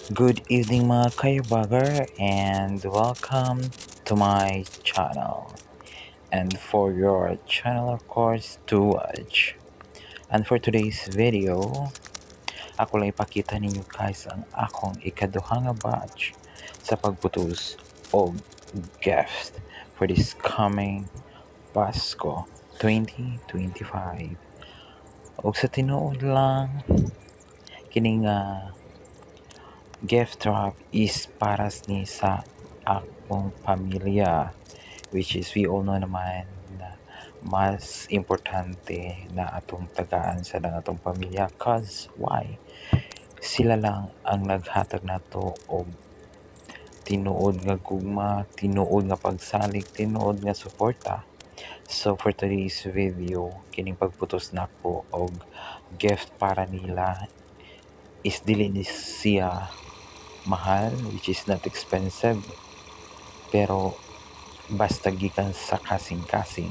Good evening mga kayabagar and welcome to my channel. And for your channel of course to watch. And for today's video, ako lang ipakita ninyo guys ang akong ikaduhang batch sa pagputos o gift for this coming Pasko 2025. O sa tinuod lang, kining gift wrap is para ni sa akong pamilya, which is we all know naman na mas importante na atong tagaan sa lang atong pamilya. Cause why? Sila lang ang naghatag nato og tinuod nga gugma, tinuod nga pagsalig, tinuod nga suporta. So for today's video, kining pagputos nako og gift para nila is dili ni siya mahal, which is not expensive, pero basta gikan sa kasing-kasing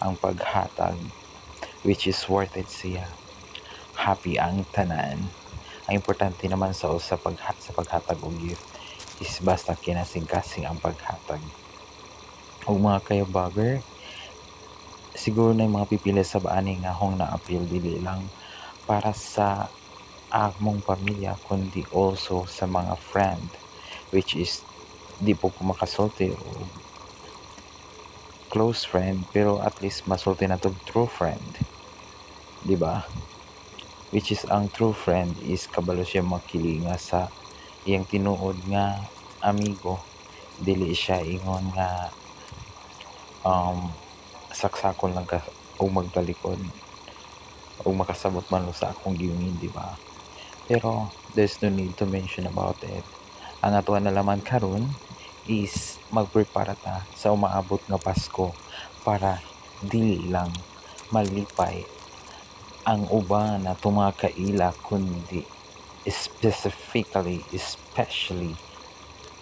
ang paghatag, which is worth it siya. Happy ang tanan. Ang importante naman sa paghatag og gift is basta kinasing-kasing ang paghatag. Og mga kayo-bagger, siguro na yung mga pipili sa baani nga hong na-appeal dili lang para sa among pamilya kundi also sa mga friend, which is di po ko makasulti o close friend, pero at least masulti na to true friend, di ba? Which is ang true friend is kabalo siya makilinga sa iyang tinuod nga amigo, dili siya ingon nga saksakon lang ka o magbalikod o makasabot man lo sa akong giungin, di ba? Pero there's no need to mention about it. Ang ato na laman karon is magprepara ta sa umaabot nga Pasko para dili lang malipay ang uban na mga kaila kundi especially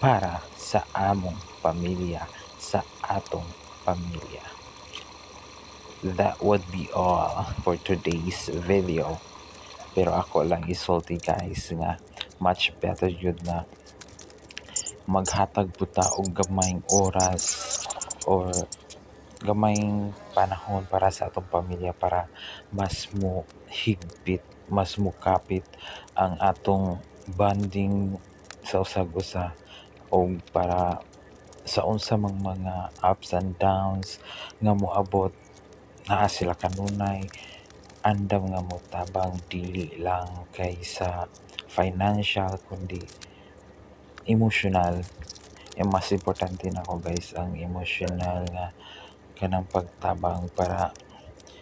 para sa among pamilya, sa atong pamilya. That would be all for today's video. Pero ako lang isulti guys nga much better yun na maghatag puta og gamayng oras or gamayng panahon para sa atong pamilya para mas mo higpit, mas mo kapit ang atong bonding sa usag usa o para sa unsa mang mga ups and downs nga moabot naa sila kanunay, andam nga mo tabang dili lang kay sa financial kundi emotional. Mas importante na ko guys ang emotional nga kanang pagtabang para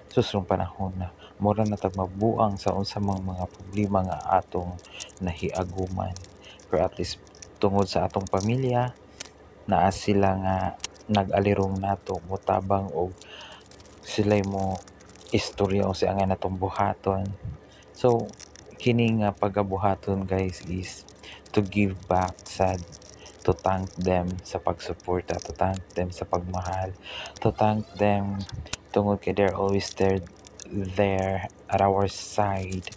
susong panahon na mura na tag mabuang sa unsa mang mga problema nga atong nahiaguman, pero at least tungod sa atong pamilya naa sila nga nag-alirong nato motabang og sila'y mo istorya o siya nga natong buhaton. So kini nga pagabuhaton guys is to give back to thank them sa pagsuporta, to thank them sa pagmahal, to thank them tungod kay they're always there at our side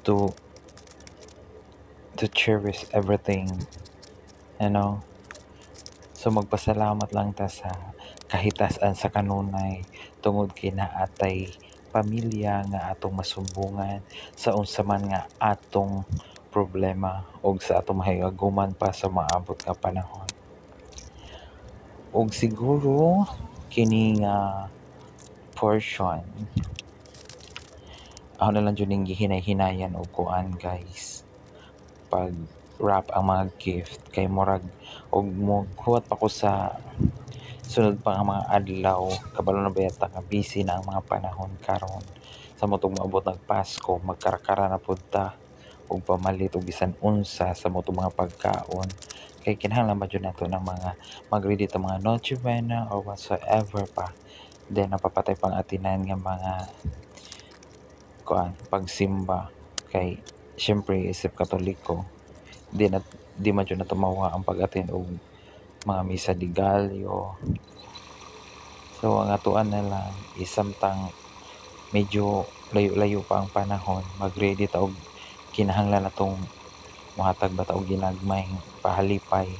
to cherish everything, you know. So magpasalamat lang ta sa kahitasan sa kanunay tungod kay naatay pamilya nga atong masumbungan sa unsa man nga atong problema og sa atong mahigaguman pa sa maabot nga panahon. Og siguro kini nga portion ako na lang dyan yung gihinay-hinayan o kuan guys pag wrap ang mga gift kay murag og mo huwat pa ko sa sunod pa nga mga adlaw kabalo na bayata nga busy na ang mga panahon karon sa motong maabot ng Pasko magkarakara na pud ta og pamalit og bisan unsa sa motong mga pagkaon kay kinahanglan ba jud nato ng mga mag-ready ta mga Noche Buena or whatsoever pa, then napapatay pang atinan nga mga kuan pagsimba kay syempre isip Katoliko di man jud nato mawala ang pag-attend og mga misa de Gallo. So ang atuan na lang isamtang medyo layo-layo pa ang panahon, mag-ready ta og kinahanglan natong Muhatag ba ta og ginagmay pahalipay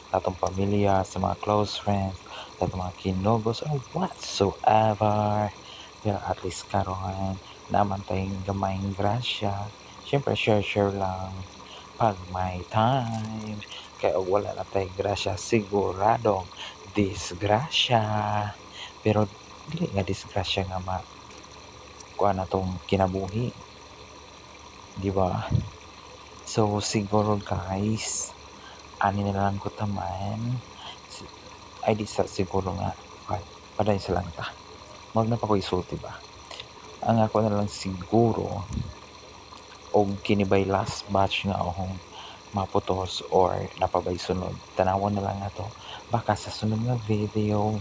sa atong pamilya, sa mga close friends, sa atong mga kinugos or whatsoever. Pero at least karon naman tayong gamayng grasya. Siyempre share lang pag may time. Kaya og wala na tay grasya siguradong disgrasya. Pero dili nga disgrasya nga kuha na tong kinabuhi, di ba? So siguro guys, ani na lang ko taman. Ay di sa siguro nga paday sa lang ta. Wag na pa ko isulti ba. Ang ako na lang siguro og kinibay last batch nga akong maputos or napabay sunod. Tanawon na lang ato. Baka sa sunod nga video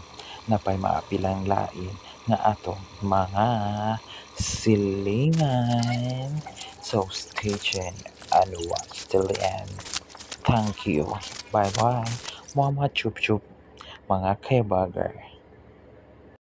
napay maapilang lain nga atong mga silingan. So stay tuned and watch till the end. Thank you. Bye bye. Mama chup chup mga kaibagar.